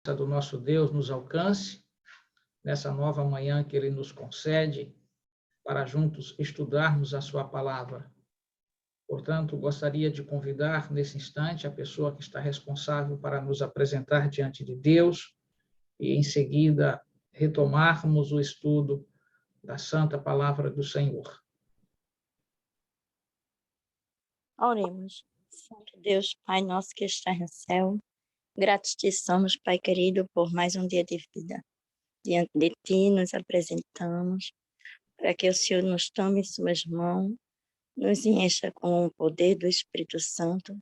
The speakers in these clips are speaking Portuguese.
do nosso Deus nos alcance, nessa nova manhã que Ele nos concede, para juntos estudarmos a sua palavra. Portanto, gostaria de convidar, nesse instante, a pessoa que está responsável para nos apresentar diante de Deus e, em seguida, retomarmos o estudo da Santa Palavra do Senhor. Oremos. Santo Deus, Pai nosso que está no céu, gratos te somos, Pai querido, por mais um dia de vida. Diante de Ti nos apresentamos, para que o Senhor nos tome em suas mãos, nos encha com o poder do Espírito Santo,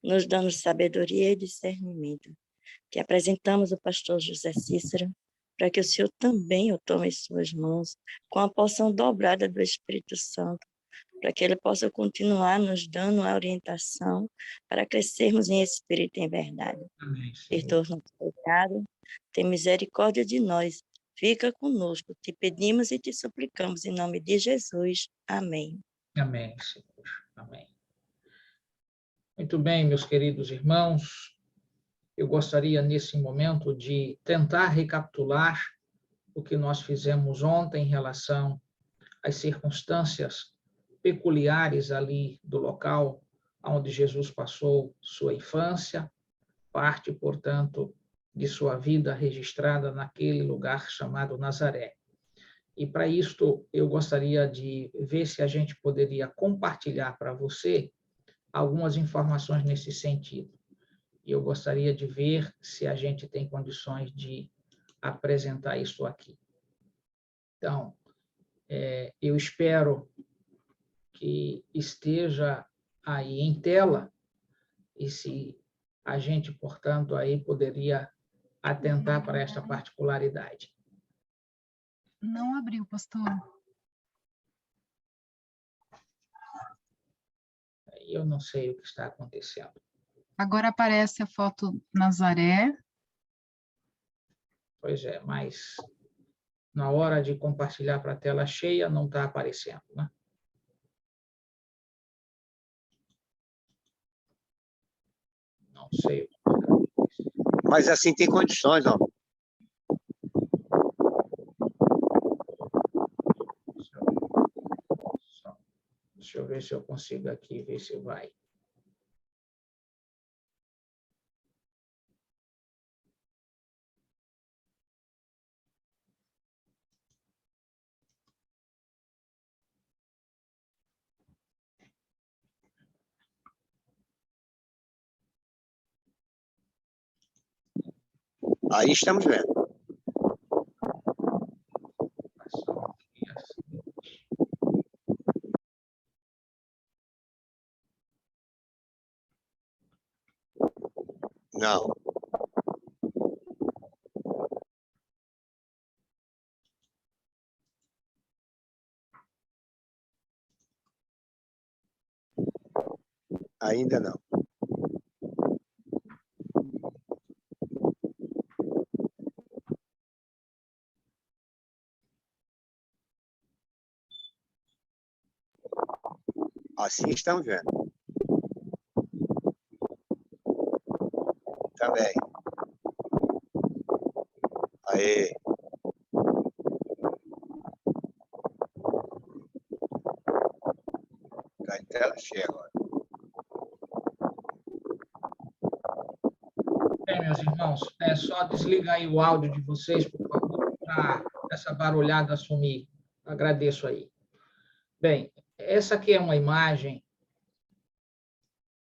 nos dando sabedoria e discernimento. Que apresentamos o pastor José Cícero, para que o Senhor também o tome em suas mãos, com a porção dobrada do Espírito Santo, para que ele possa continuar nos dando a orientação para crescermos em espírito e em verdade. Perdoa nosso pecado, tem misericórdia de nós, fica conosco, te pedimos e te suplicamos em nome de Jesus. Amém. Amém, Senhor. Amém. Muito bem, meus queridos irmãos, eu gostaria nesse momento de tentar recapitular o que nós fizemos ontem em relação às circunstâncias peculiares ali do local onde Jesus passou sua infância, parte, portanto, de sua vida registrada naquele lugar chamado Nazaré. E para isto, eu gostaria de ver se a gente poderia compartilhar para você algumas informações nesse sentido. E eu gostaria de ver se a gente tem condições de apresentar isso aqui. Então, eu espero que esteja aí em tela, e se a gente, portanto, aí poderia atentar para esta particularidade. Não abriu, pastor. Eu não sei o que está acontecendo. Agora aparece a foto Nazaré. Pois é, mas na hora de compartilhar para a tela cheia não está aparecendo, né? Não sei. Mas assim tem condições, ó. Deixa eu ver se eu consigo aqui, ver se vai. Aí estamos vendo. Não. Ainda não. Assim estamos vendo. Também. Aí. Está em tela cheia agora. Bem, meus irmãos, é só desligar aí o áudio de vocês, por favor, para essa barulhada sumir. Agradeço aí. Bem, essa aqui é uma imagem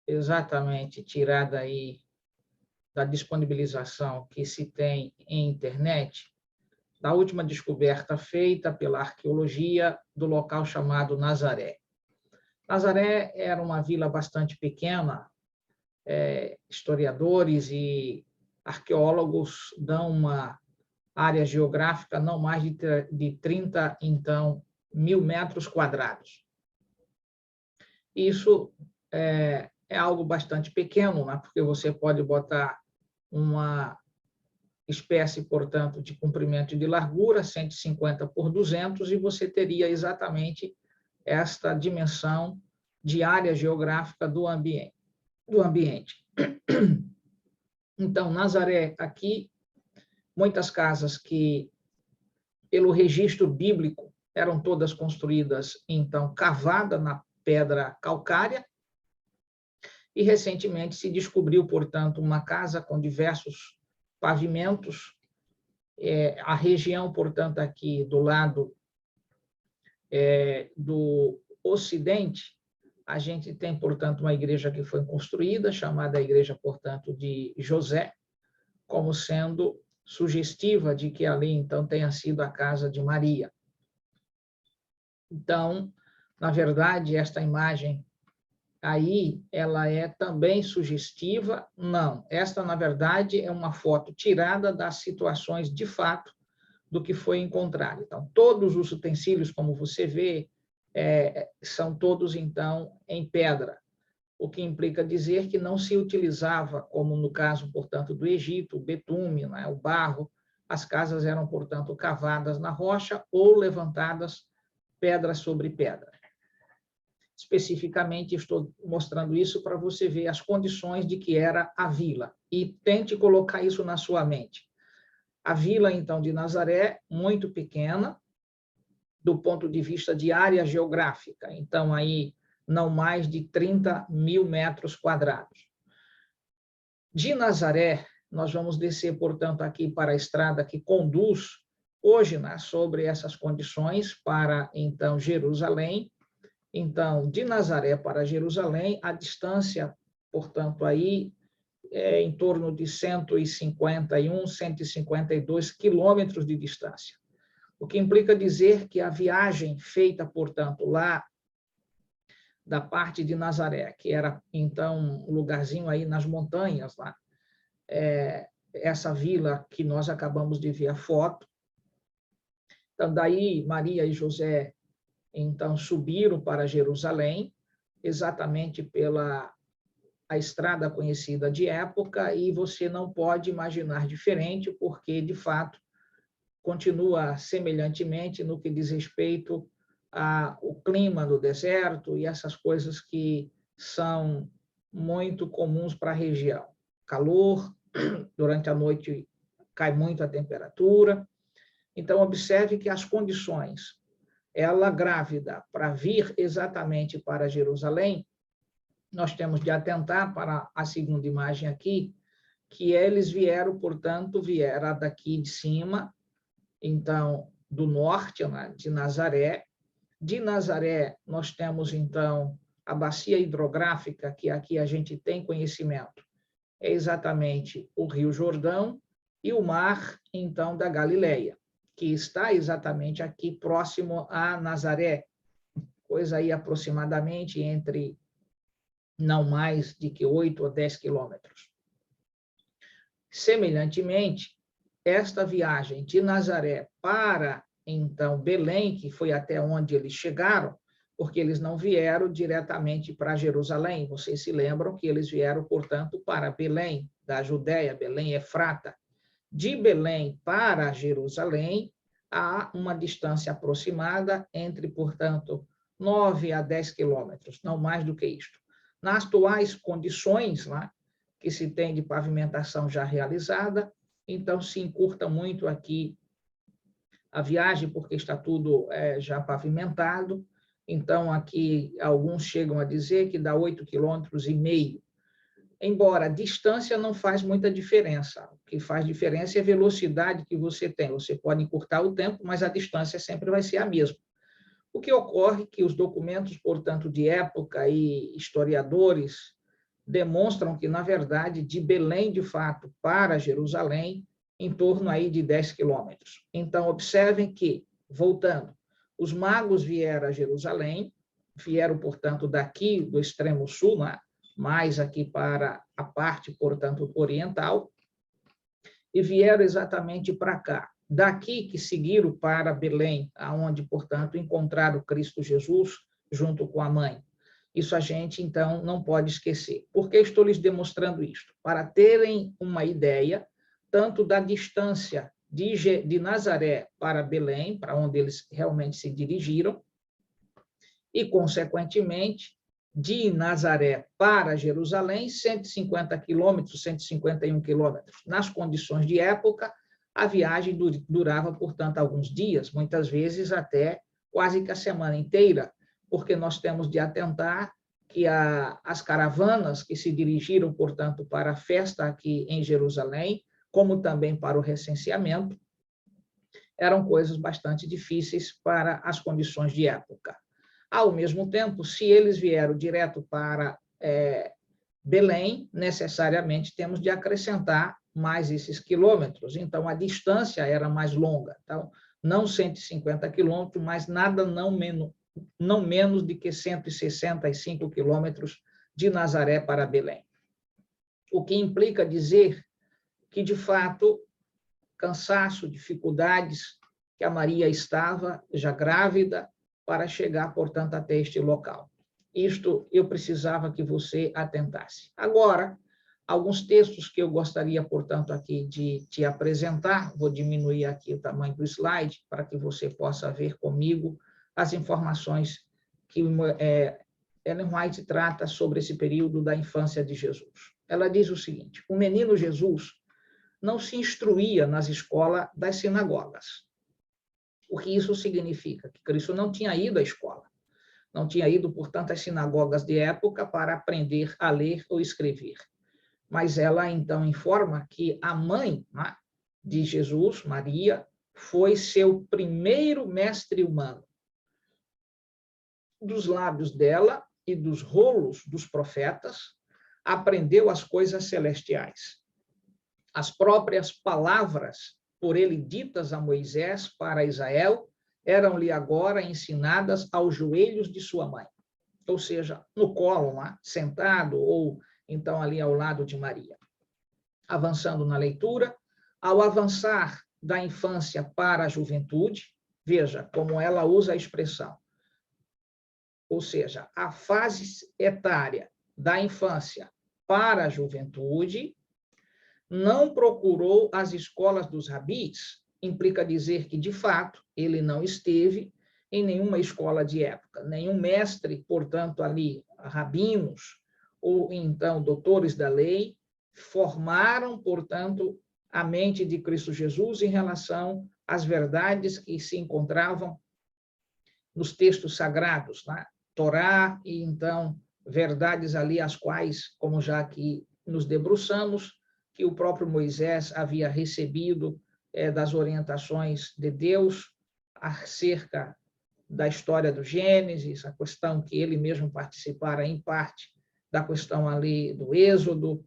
exatamente tirada aí da disponibilização que se tem em internet, da última descoberta feita pela arqueologia do local chamado Nazaré. Nazaré era uma vila bastante pequena, historiadores e arqueólogos dão uma área geográfica não mais de 30, então, 1.000 metros quadrados. Isso é algo bastante pequeno, né? Porque você pode botar uma espécie, portanto, de comprimento e de largura, 150 por 200, e você teria exatamente esta dimensão de área geográfica do ambiente. Então, Nazaré aqui muitas casas que, pelo registro bíblico, eram todas construídas, então, cavada na pedra calcária, e recentemente se descobriu, portanto, uma casa com diversos pavimentos. A região, portanto, aqui do lado do ocidente, a gente tem, portanto, uma igreja que foi construída, chamada Igreja, portanto, de José, como sendo sugestiva de que ali, então, tenha sido a casa de Maria. Então, na verdade, esta imagem aí, ela é também sugestiva? Não. Esta, na verdade, é uma foto tirada das situações de fato do que foi encontrado. Então, todos os utensílios, como você vê, são todos, então, em pedra, o que implica dizer que não se utilizava, como no caso, portanto, do Egito, o betume, né, o barro. As casas eram, portanto, cavadas na rocha ou levantadas pedra sobre pedra. Especificamente, estou mostrando isso para você ver as condições de que era a vila. E tente colocar isso na sua mente. A vila, então, de Nazaré, muito pequena, do ponto de vista de área geográfica. Então, aí, não mais de 30 mil metros quadrados. De Nazaré, nós vamos descer, portanto, aqui para a estrada que conduz, hoje, né, sobre essas condições, para, então, Jerusalém. Então, de Nazaré para Jerusalém, a distância, portanto, aí é em torno de 151, 152 quilômetros de distância. O que implica dizer que a viagem feita, portanto, lá da parte de Nazaré, que era, então, um lugarzinho aí nas montanhas, lá, essa vila que nós acabamos de ver a foto. Então, daí, Maria e José, então, subiram para Jerusalém, exatamente pela a estrada conhecida de época, e você não pode imaginar diferente, porque, de fato, continua semelhantemente no que diz respeito ao clima do deserto e essas coisas que são muito comuns para a região. Calor, durante a noite cai muito a temperatura. Então, observe que as condições, ela grávida, para vir exatamente para Jerusalém, nós temos de atentar para a segunda imagem aqui, que eles vieram, portanto, vieram daqui de cima, então, do norte, né, de Nazaré. De Nazaré, nós temos, então, a bacia hidrográfica, que aqui a gente tem conhecimento, é exatamente o Rio Jordão, e o mar, então, da Galileia, que está exatamente aqui próximo a Nazaré, coisa aí aproximadamente entre não mais de que 8 ou 10 quilômetros. Semelhantemente, esta viagem de Nazaré para, então, Belém, que foi até onde eles chegaram, porque eles não vieram diretamente para Jerusalém, vocês se lembram que eles vieram, portanto, para Belém, da Judéia, Belém Efrata. De Belém para Jerusalém, há uma distância aproximada entre, portanto, 9 a 10 quilômetros, não mais do que isto. Nas atuais condições, né, que se tem de pavimentação já realizada, então se encurta muito aqui a viagem, porque está tudo já pavimentado. Então, aqui, alguns chegam a dizer que dá 8,5 quilômetros. Embora a distância não faz muita diferença. O que faz diferença é a velocidade que você tem. Você pode encurtar o tempo, mas a distância sempre vai ser a mesma. O que ocorre é que os documentos, portanto, de época e historiadores demonstram que, na verdade, de Belém, de fato, para Jerusalém, em torno aí de 10 quilômetros. Então, observem que, voltando, os magos vieram a Jerusalém, vieram, portanto, daqui do extremo sul, né, mais aqui para a parte, portanto, oriental, e vieram exatamente para cá. Daqui que seguiram para Belém, aonde, portanto, encontraram Cristo Jesus junto com a mãe. Isso a gente, então, não pode esquecer. Por que estou lhes demonstrando isto? Para terem uma ideia, tanto da distância de Nazaré para Belém, para onde eles realmente se dirigiram, e, consequentemente, de Nazaré para Jerusalém, 150 quilômetros, 151 quilômetros. Nas condições de época, A viagem durava, portanto, alguns dias, muitas vezes até quase que a semana inteira, porque nós temos de atentar que as caravanas que se dirigiram, portanto, para a festa aqui em Jerusalém, como também para o recenseamento, eram coisas bastante difíceis para as condições de época. Ao mesmo tempo, se eles vieram direto para Belém, necessariamente temos de acrescentar mais esses quilômetros, então a distância era mais longa. Então, não 150 quilômetros, mas nada não menos de que 165 quilômetros de Nazaré para Belém. O que implica dizer que, de fato, cansaço, dificuldades, que a Maria estava já grávida para chegar, portanto, até este local. Isto eu precisava que você atentasse. Agora, alguns textos que eu gostaria, portanto, aqui de te apresentar. Vou diminuir aqui o tamanho do slide para que você possa ver comigo as informações que Ellen White trata sobre esse período da infância de Jesus. Ela diz o seguinte: o menino Jesus não se instruía nas escolas das sinagogas. O que isso significa? Que Cristo não tinha ido à escola. Não tinha ido, portanto, às sinagogas de época para aprender a ler ou escrever. Mas ela, então, informa que a mãe, né, de Jesus, Maria, foi seu primeiro mestre humano. Dos lábios dela e dos rolos dos profetas, aprendeu as coisas celestiais. As próprias palavras por ele ditas a Moisés para Israel eram-lhe agora ensinadas aos joelhos de sua mãe, ou seja, no colo, lá, sentado, ou então ali ao lado de Maria. Avançando na leitura, ao avançar da infância para a juventude, veja como ela usa a expressão, ou seja, a fase etária da infância para a juventude, não procurou as escolas dos rabis, implica dizer que, de fato, ele não esteve em nenhuma escola de época, nenhum mestre, portanto, ali, rabinos, ou então doutores da lei, formaram, portanto, a mente de Cristo Jesus em relação às verdades que se encontravam nos textos sagrados, na Torá, e então verdades ali as quais, como já aqui nos debruçamos, que o próprio Moisés havia recebido das orientações de Deus acerca da história do Gênesis, a questão que ele mesmo participara em parte da questão ali do Êxodo,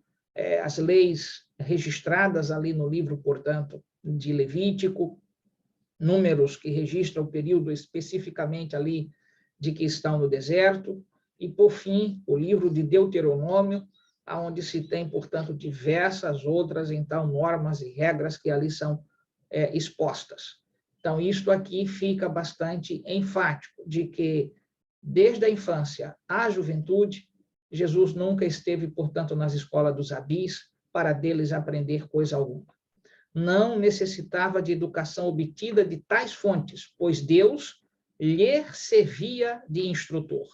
as leis registradas ali no livro, portanto, de Levítico, números que registram o período especificamente ali de que estão no deserto, e, por fim, o livro de Deuteronômio, onde se tem, portanto, diversas outras, então, normas e regras que ali são expostas. Então, isto aqui fica bastante enfático, de que, desde a infância à juventude, Jesus nunca esteve, portanto, nas escolas dos rabis para deles aprender coisa alguma. Não necessitava de educação obtida de tais fontes, pois Deus lhe servia de instrutor.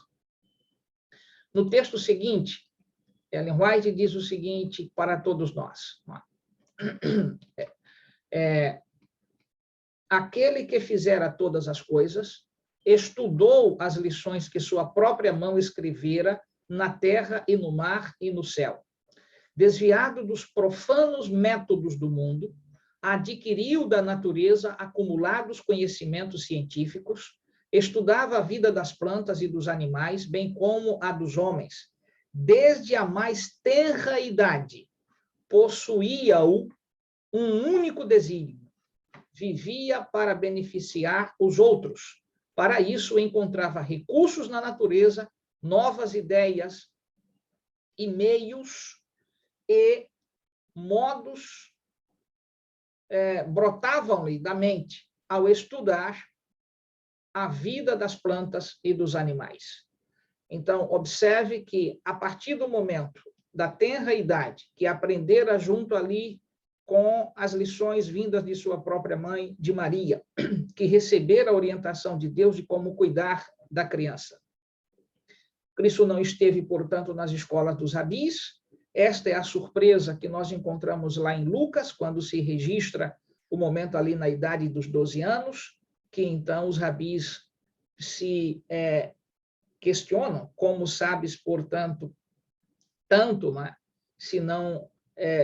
No texto seguinte, Ellen White diz o seguinte para todos nós: aquele que fizera todas as coisas, estudou as lições que sua própria mão escrevera na terra e no mar e no céu. Desviado dos profanos métodos do mundo, adquiriu da natureza acumulados conhecimentos científicos, estudava a vida das plantas e dos animais, bem como a dos homens. Desde a mais tenra idade, possuía-o um único desígnio. Vivia para beneficiar os outros. Para isso, encontrava recursos na natureza, novas ideias e meios e modos brotavam-lhe da mente ao estudar a vida das plantas e dos animais. Então, observe que, a partir do momento da tenra idade, que aprendera junto ali com as lições vindas de sua própria mãe, de Maria, que recebera a orientação de Deus de como cuidar da criança. Cristo não esteve, portanto, nas escolas dos rabis. Esta é a surpresa que nós encontramos lá em Lucas, quando se registra o momento ali na idade dos 12 anos, que então os rabis se questionam, como sabes, portanto, tanto, né, se não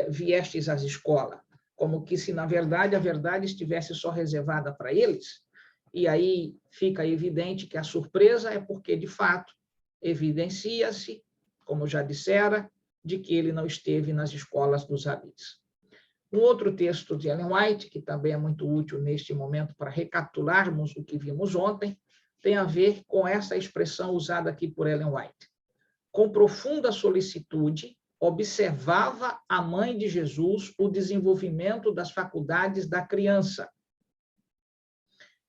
viestes às escolas, como que se, na verdade, a verdade estivesse só reservada para eles. E aí fica evidente que a surpresa é porque, de fato, evidencia-se, como já dissera, de que ele não esteve nas escolas dos rabis. Um outro texto de Ellen White, que também é muito útil neste momento para recapitularmos o que vimos ontem, tem a ver com essa expressão usada aqui por Ellen White. Com profunda solicitude, observava a mãe de Jesus o desenvolvimento das faculdades da criança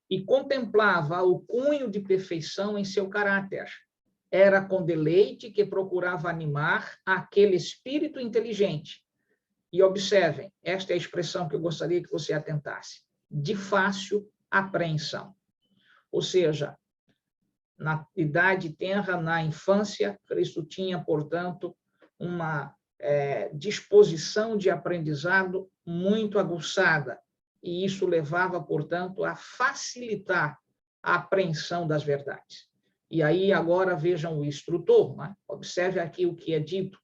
e contemplava o cunho de perfeição em seu caráter. Era com deleite que procurava animar aquele espírito inteligente. E observem, esta é a expressão que eu gostaria que você atentasse, de fácil apreensão. Ou seja, na idade tenra, na infância, Cristo tinha, portanto, uma disposição de aprendizado muito aguçada, e isso levava, portanto, a facilitar a apreensão das verdades. E aí, agora, vejam o instrutor, né? Observe aqui o que é dito.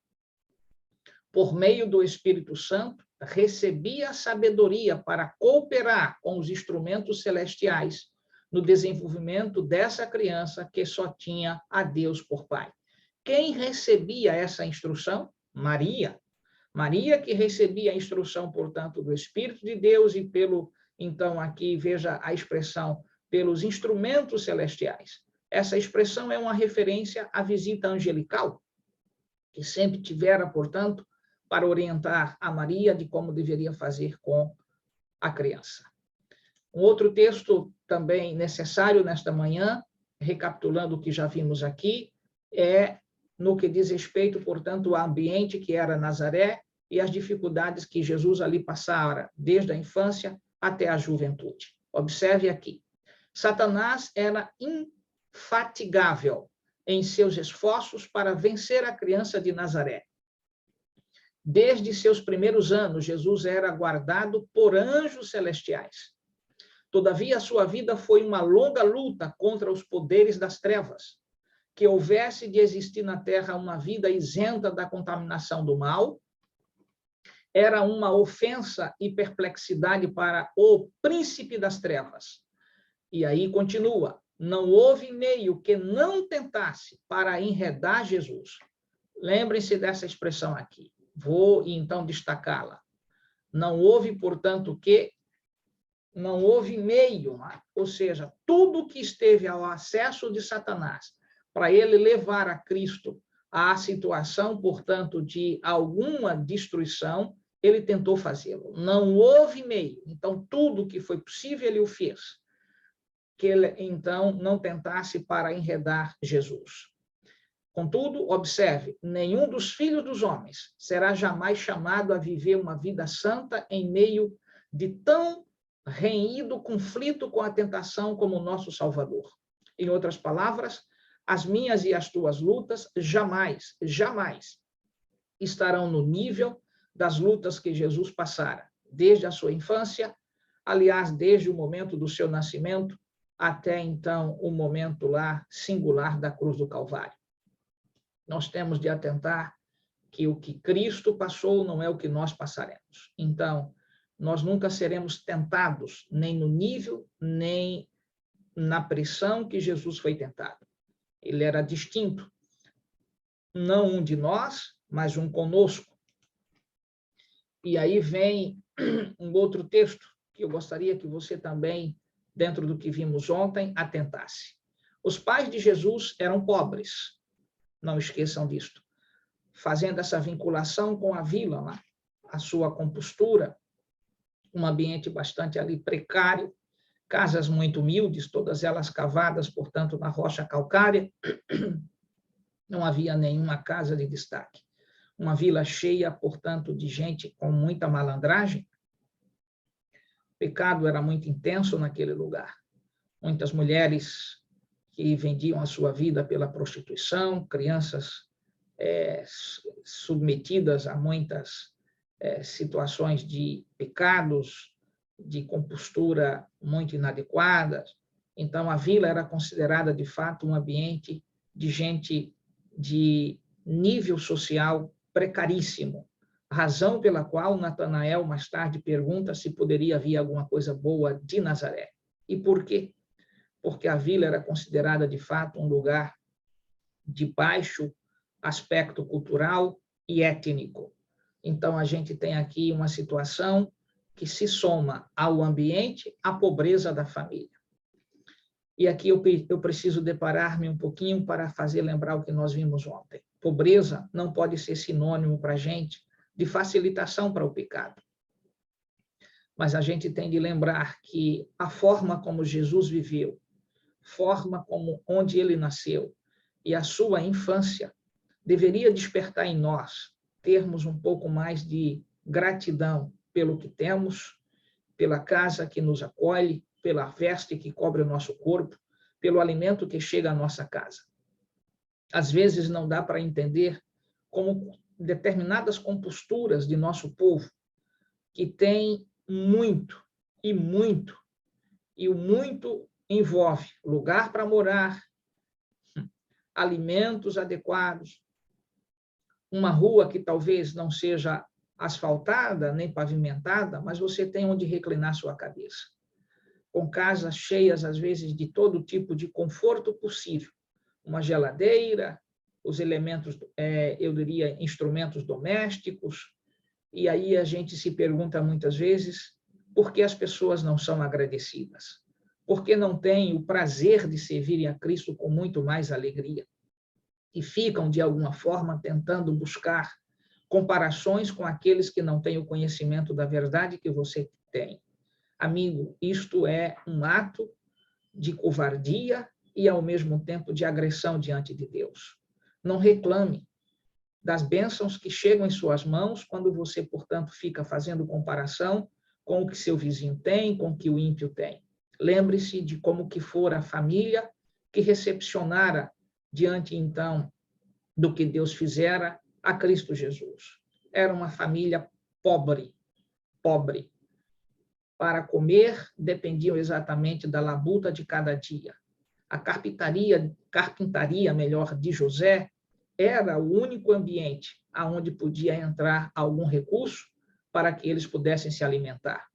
Por meio do Espírito Santo, recebia a sabedoria para cooperar com os instrumentos celestiais no desenvolvimento dessa criança que só tinha a Deus por pai. Quem recebia essa instrução? Maria. Maria que recebia a instrução, portanto, do Espírito de Deus e então, aqui, veja a expressão, pelos instrumentos celestiais. Essa expressão é uma referência à visita angelical, que sempre tivera, portanto, para orientar a Maria de como deveria fazer com a criança. Um outro texto também necessário nesta manhã, recapitulando o que já vimos aqui, é no que diz respeito, portanto, ao ambiente que era Nazaré e as dificuldades que Jesus ali passara, desde a infância até a juventude. Observe aqui. Satanás era infatigável em seus esforços para vencer a criança de Nazaré. Desde seus primeiros anos, Jesus era guardado por anjos celestiais. Todavia, sua vida foi uma longa luta contra os poderes das trevas. Que houvesse de existir na terra uma vida isenta da contaminação do mal, era uma ofensa e perplexidade para o príncipe das trevas. E aí continua, não houve meio que não tentasse para enredar Jesus. Lembrem-se dessa expressão aqui. Vou, então, destacá-la. Não houve, portanto, não houve meio, ou seja, tudo que esteve ao acesso de Satanás para ele levar a Cristo à situação, portanto, de alguma destruição, ele tentou fazê-lo. Não houve meio. Então, tudo que foi possível, ele o fez. Que ele, então, não tentasse para enredar Jesus. Contudo, observe, nenhum dos filhos dos homens será jamais chamado a viver uma vida santa em meio de tão renhido conflito com a tentação como o nosso Salvador. Em outras palavras, as minhas e as tuas lutas jamais, jamais estarão no nível das lutas que Jesus passara, desde a sua infância, aliás, desde o momento do seu nascimento, até então o momento lá singular da cruz do Calvário. Nós temos de atentar que o que Cristo passou não é o que nós passaremos. Então, nós nunca seremos tentados, nem no nível, nem na pressão que Jesus foi tentado. Ele era distinto, não um de nós, mas um conosco. E aí vem um outro texto que eu gostaria que você também, dentro do que vimos ontem, atentasse. Os pais de Jesus eram pobres, não esqueçam disto, fazendo essa vinculação com a vila, lá, a sua compostura, um ambiente bastante ali precário, casas muito humildes, todas elas cavadas, portanto, na rocha calcária, não havia nenhuma casa de destaque. Uma vila cheia, portanto, de gente com muita malandragem. O pecado era muito intenso naquele lugar. Muitas mulheres que vendiam a sua vida pela prostituição, crianças submetidas a muitas situações de pecados, de compostura muito inadequada. Então, a vila era considerada, de fato, um ambiente de gente de nível social precaríssimo, razão pela qual Natanael, mais tarde, pergunta se poderia vir alguma coisa boa de Nazaré. E por quê? Porque a vila era considerada, de fato, um lugar de baixo aspecto cultural e étnico. Então, a gente tem aqui uma situação que se soma ao ambiente, à pobreza da família. E aqui eu preciso deparar-me um pouquinho para fazer lembrar o que nós vimos ontem. Pobreza não pode ser sinônimo para a gente de facilitação para o pecado. Mas a gente tem de lembrar que a forma como Jesus viveu, forma como onde ele nasceu e a sua infância deveria despertar em nós termos um pouco mais de gratidão pelo que temos, pela casa que nos acolhe, pela veste que cobre o nosso corpo, pelo alimento que chega à nossa casa. Às vezes não dá para entender como determinadas composturas de nosso povo, que tem muito, e o muito envolve lugar para morar, alimentos adequados, uma rua que talvez não seja asfaltada nem pavimentada, mas você tem onde reclinar sua cabeça. Com casas cheias, às vezes, de todo tipo de conforto possível. Uma geladeira, os elementos, eu diria, instrumentos domésticos. E aí a gente se pergunta muitas vezes por que as pessoas não são agradecidas. Por que não têm o prazer de servirem a Cristo com muito mais alegria? E ficam, de alguma forma, tentando buscar comparações com aqueles que não têm o conhecimento da verdade que você tem. Amigo, isto é um ato de covardia e, ao mesmo tempo, de agressão diante de Deus. Não reclame das bênçãos que chegam em suas mãos quando você, portanto, fica fazendo comparação com o que seu vizinho tem, com o que o ímpio tem. Lembre-se de como que fora a família que recepcionara diante, então, do que Deus fizera a Cristo Jesus. Era uma família pobre. Para comer, dependiam exatamente da labuta de cada dia. A carpintaria, melhor, de José, era o único ambiente aonde podia entrar algum recurso para que eles pudessem se alimentar.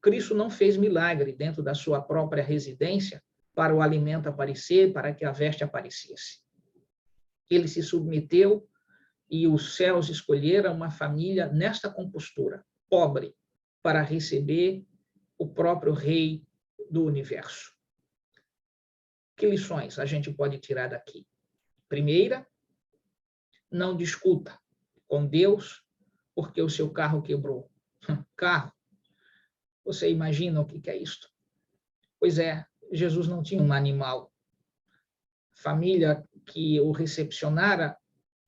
Cristo não fez milagre dentro da sua própria residência para o alimento aparecer, para que a veste aparecesse. Ele se submeteu e os céus escolheram uma família nesta compostura, pobre, para receber o próprio Rei do Universo. Que lições a gente pode tirar daqui? Primeira, não discuta com Deus porque o seu carro quebrou. Carro, você imagina o que é isto? Pois é, Jesus não tinha um animal. A família que o recepcionara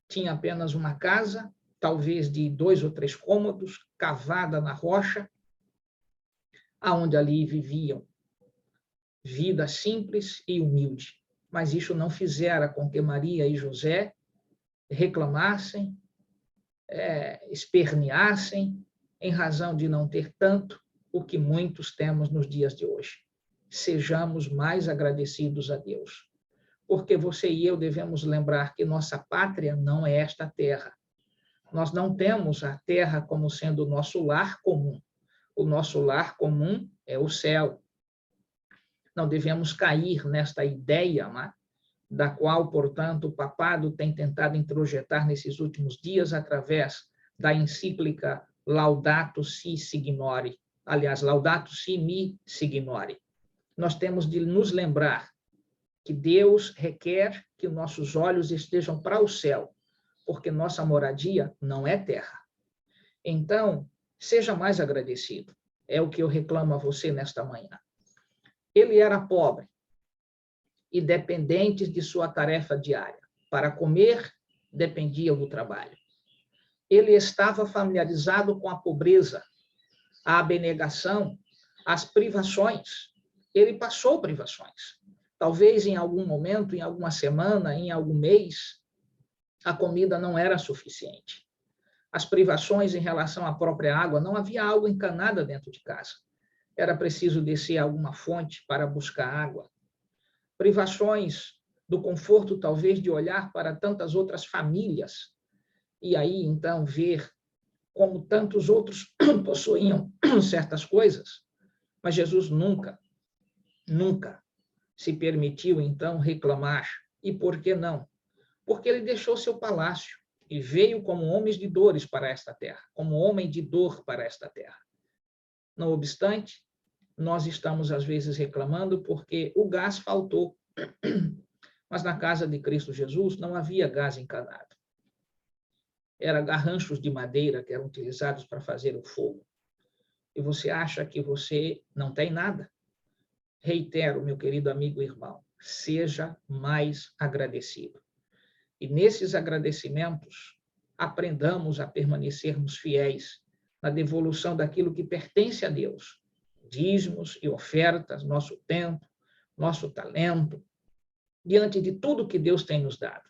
tinha apenas uma casa, talvez de 2 ou 3 cômodos, cavada na rocha, aonde ali viviam. Vida simples e humilde. Mas isso não fizera com que Maria e José reclamassem, esperneassem, em razão de não ter tanto o que muitos temos nos dias de hoje. Sejamos mais agradecidos a Deus. Porque você e eu devemos lembrar que nossa pátria não é esta terra. Nós não temos a terra como sendo o nosso lar comum. O nosso lar comum é o céu. Não devemos cair nesta ideia, né, da qual, portanto, o papado tem tentado introjetar nesses últimos dias através da encíclica Laudato Si Signore. Aliás, Laudato Si Mi Signore. Nós temos de nos lembrar que Deus requer que nossos olhos estejam para o céu, porque nossa moradia não é terra. Então, seja mais agradecido. É o que eu reclamo a você nesta manhã. Ele era pobre e dependente de sua tarefa diária. Para comer, dependia do trabalho. Ele estava familiarizado com a pobreza, a abnegação, as privações. Ele passou privações. Talvez em algum momento, em alguma semana, em algum mês, a comida não era suficiente. As privações em relação à própria água, não havia água encanada dentro de casa. era preciso descer a alguma fonte para buscar água. Privações do conforto, talvez, de olhar para tantas outras famílias e aí, então, ver como tantos outros possuíam certas coisas. Mas Jesus nunca se permitiu, então, reclamar. E por que não? Porque ele deixou seu palácio e veio como homem de dores para esta terra, como homem de dor para esta terra. Não obstante, nós estamos, às vezes, reclamando porque o gás faltou. Mas na casa de Cristo Jesus não havia gás encanado. Eram garranchos de madeira que eram utilizados para fazer o fogo. E você acha que você não tem nada? Reitero, meu querido amigo e irmão, seja mais agradecido. E nesses agradecimentos, aprendamos a permanecermos fiéis na devolução daquilo que pertence a Deus. Dízimos e ofertas, nosso tempo, nosso talento, diante de tudo que Deus tem nos dado.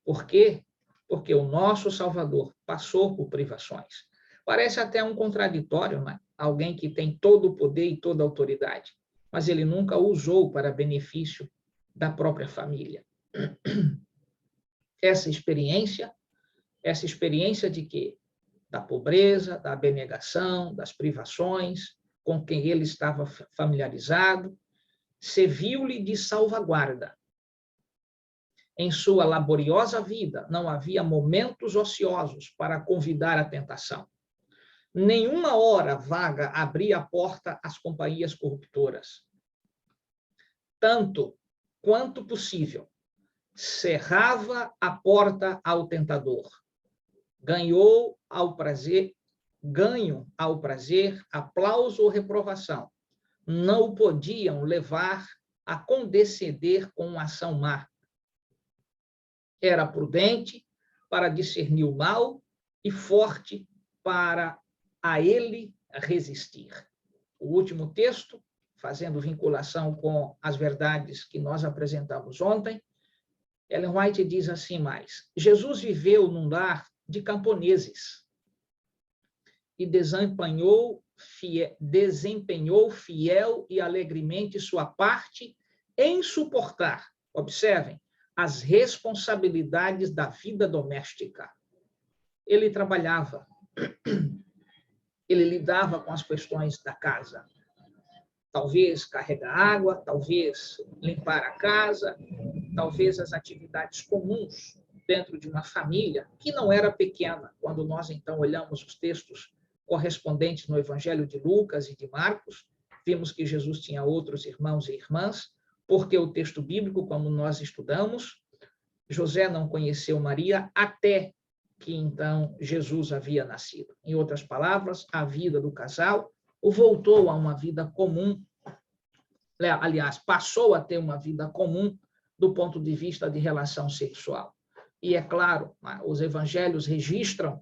Por quê? Porque o nosso Salvador passou por privações. Parece até um contraditório, né? Alguém que tem todo o poder e toda a autoridade, mas ele nunca usou para benefício da própria família. Essa experiência de quê? Da pobreza, da abnegação, das privações, com quem ele estava familiarizado, serviu-lhe de salvaguarda. Em sua laboriosa vida, não havia momentos ociosos para convidar a tentação. Nenhuma hora vaga abria a porta às companhias corruptoras. Tanto quanto possível, cerrava a porta ao tentador. Ganho ao prazer, aplauso ou reprovação, não o podiam levar a condescender com uma ação má. Era prudente para discernir o mal e forte para a ele resistir. O último texto, fazendo vinculação com as verdades que nós apresentamos ontem, Ellen White diz assim mais: Jesus viveu num lar de camponeses e desempenhou fiel e alegremente sua parte em suportar, observem, as responsabilidades da vida doméstica. Ele trabalhava, ele lidava com as questões da casa. Talvez carregar água, talvez limpar a casa, talvez as atividades comuns dentro de uma família, que não era pequena. Quando nós, então, olhamos os textos correspondentes no Evangelho de Lucas e de Marcos, vimos que Jesus tinha outros irmãos e irmãs, porque o texto bíblico, como nós estudamos, José não conheceu Maria até que, então, Jesus havia nascido. Em outras palavras, a vida do casal voltou a uma vida comum, aliás, passou a ter uma vida comum do ponto de vista de relação sexual. E, é claro, os evangelhos registram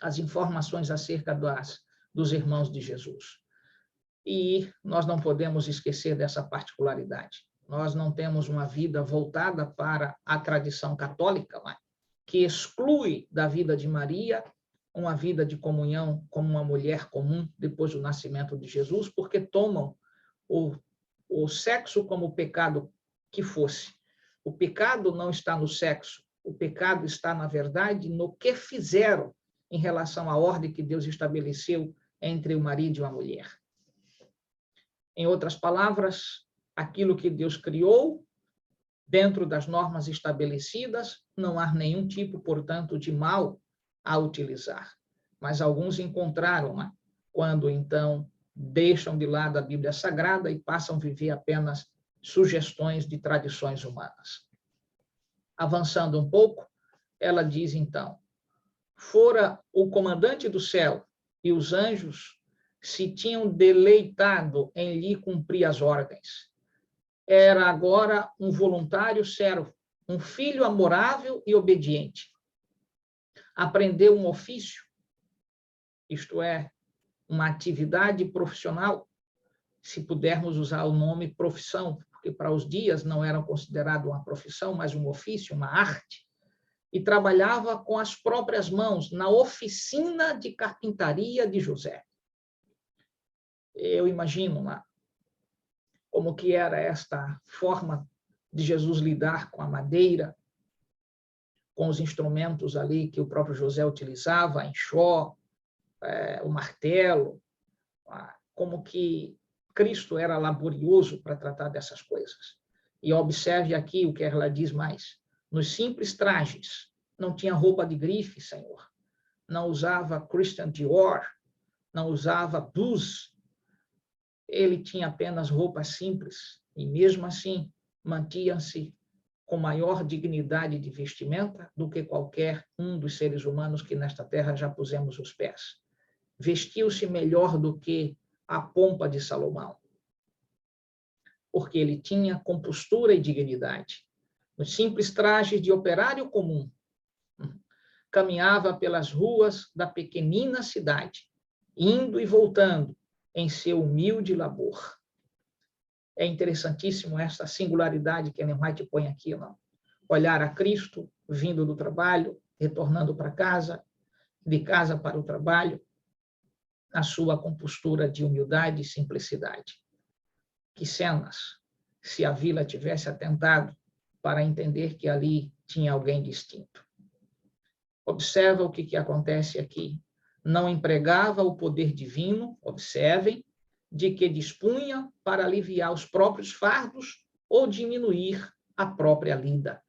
as informações acerca dos irmãos de Jesus. E nós não podemos esquecer dessa particularidade. Nós não temos uma vida voltada para a tradição católica, que exclui da vida de Maria uma vida de comunhão como uma mulher comum depois do nascimento de Jesus, porque tomam o sexo como o pecado que fosse. O pecado não está no sexo, o pecado está, na verdade, no que fizeram em relação à ordem que Deus estabeleceu entre o marido e a mulher. Em outras palavras, aquilo que Deus criou, dentro das normas estabelecidas, não há nenhum tipo, portanto, de mal a utilizar. Mas alguns encontraram, quando, então, deixam de lado a Bíblia Sagrada e passam a viver apenas sugestões de tradições humanas. Avançando um pouco, ela diz, então, fora o comandante do céu e os anjos se tinham deleitado em lhe cumprir as ordens. Era agora um voluntário servo, um filho amorável e obediente. Aprendeu um ofício, isto é, uma atividade profissional, se pudermos usar o nome profissão, porque para os dias não era considerado uma profissão, mas um ofício, uma arte, e trabalhava com as próprias mãos na oficina de carpintaria de José. Eu imagino lá como que era esta forma de Jesus lidar com a madeira, com os instrumentos ali que o próprio José utilizava, a enxó, o martelo, como que Cristo era laborioso para tratar dessas coisas. E observe aqui o que ela diz mais. Nos simples trajes, não tinha roupa de grife, Senhor. Não usava Christian Dior, não usava blues. Ele tinha apenas roupas simples. E mesmo assim, mantinha-se com maior dignidade de vestimenta do que qualquer um dos seres humanos que nesta terra já pusemos os pés. Vestiu-se melhor do que a pompa de Salomão, porque ele tinha compostura e dignidade. Nos simples trajes de operário comum, caminhava pelas ruas da pequenina cidade, indo e voltando em seu humilde labor. É interessantíssimo essa singularidade que Ellen White põe aqui, não? Olhar a Cristo vindo do trabalho, retornando para casa, de casa para o trabalho, na sua compostura de humildade e simplicidade. Que cenas, se a vila tivesse atentado para entender que ali tinha alguém distinto. Observa o que acontece aqui. Não empregava o poder divino, observem, de que dispunha para aliviar os próprios fardos ou diminuir a própria lida.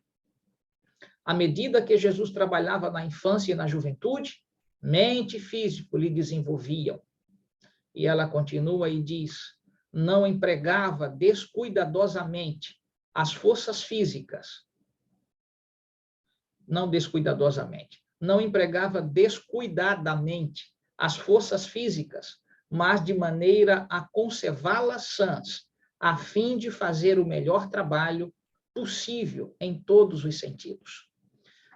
À medida que Jesus trabalhava na infância e na juventude, mente e físico lhe desenvolviam. E ela continua e diz, não empregava descuidadosamente as forças físicas. Não descuidadosamente. Não empregava descuidadamente as forças físicas, mas de maneira a conservá-las sãs, a fim de fazer o melhor trabalho possível em todos os sentidos.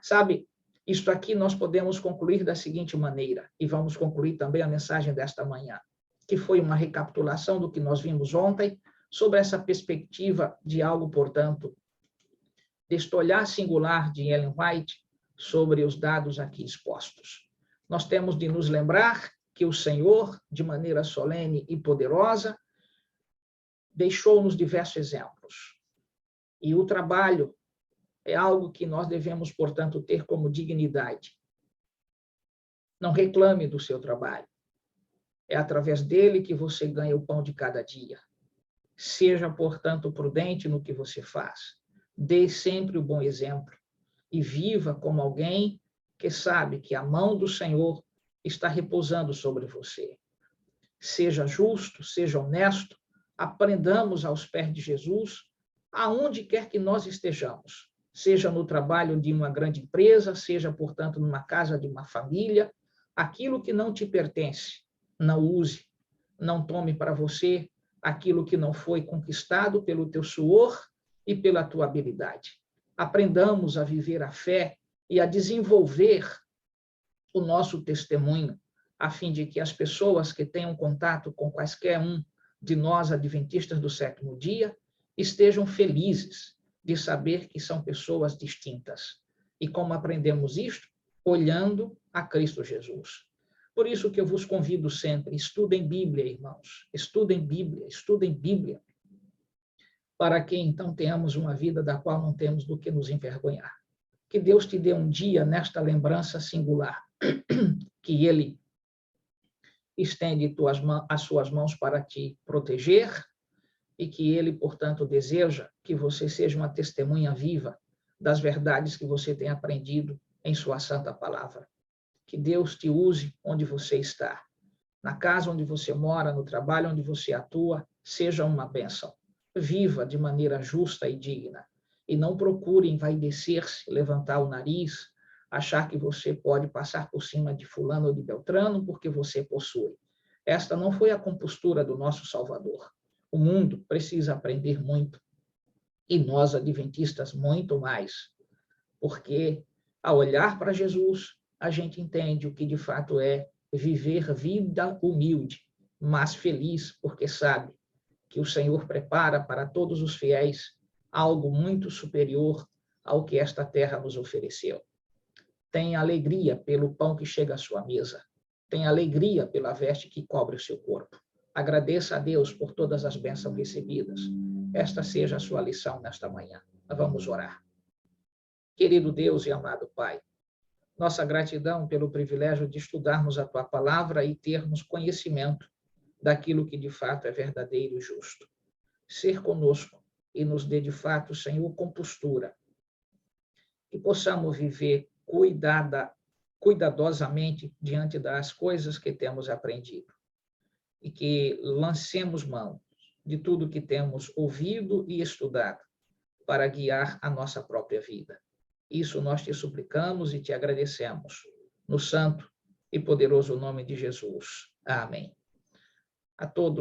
Sabe, isto aqui nós podemos concluir da seguinte maneira, e vamos concluir também a mensagem desta manhã, que foi uma recapitulação do que nós vimos ontem, sobre essa perspectiva de algo, portanto, deste olhar singular de Ellen White sobre os dados aqui expostos. Nós temos de nos lembrar que o Senhor, de maneira solene e poderosa, deixou-nos diversos exemplos. E o trabalho é algo que nós devemos, portanto, ter como dignidade. Não reclame do seu trabalho. É através dele que você ganha o pão de cada dia. Seja, portanto, prudente no que você faz. Dê sempre o bom exemplo e viva como alguém que sabe que a mão do Senhor está repousando sobre você. Seja justo, seja honesto, aprendamos aos pés de Jesus, aonde quer que nós estejamos, seja no trabalho de uma grande empresa, seja, portanto, numa casa de uma família, aquilo que não te pertence, não use, não tome para você aquilo que não foi conquistado pelo teu suor e pela tua habilidade. Aprendamos a viver a fé e a desenvolver o nosso testemunho, a fim de que as pessoas que tenham contato com quaisquer um de nós, adventistas do sétimo dia, estejam felizes de saber que são pessoas distintas. E como aprendemos isto? Olhando a Cristo Jesus. Por isso que eu vos convido sempre, estudem Bíblia, irmãos. Estudem Bíblia, estudem Bíblia. Para que então tenhamos uma vida da qual não temos do que nos envergonhar. Que Deus te dê um dia nesta lembrança singular, que Ele estende as suas mãos para te proteger e que Ele, portanto, deseja que você seja uma testemunha viva das verdades que você tem aprendido em sua santa palavra. Que Deus te use onde você está, na casa onde você mora, no trabalho onde você atua, seja uma bênção. Viva de maneira justa e digna e não procure envaidecer-se, levantar o nariz, achar que você pode passar por cima de fulano ou de Beltrano porque você possui. Esta não foi a compostura do nosso Salvador. O mundo precisa aprender muito, e nós, adventistas, muito mais, porque, ao olhar para Jesus, a gente entende o que de fato é viver vida humilde, mas feliz, porque sabe que o Senhor prepara para todos os fiéis algo muito superior ao que esta terra nos ofereceu. Tenha alegria pelo pão que chega à sua mesa. Tenha alegria pela veste que cobre o seu corpo. Agradeça a Deus por todas as bênçãos recebidas. Esta seja a sua lição nesta manhã. Vamos orar. Querido Deus e amado Pai, nossa gratidão pelo privilégio de estudarmos a Tua palavra e termos conhecimento daquilo que de fato é verdadeiro e justo. Ser conosco e nos dê de fato, Senhor, compostura. Que possamos viver cuidadosamente diante das coisas que temos aprendido. E que lancemos mão de tudo que temos ouvido e estudado para guiar a nossa própria vida. Isso nós te suplicamos e te agradecemos, no santo e poderoso nome de Jesus. Amém. A todos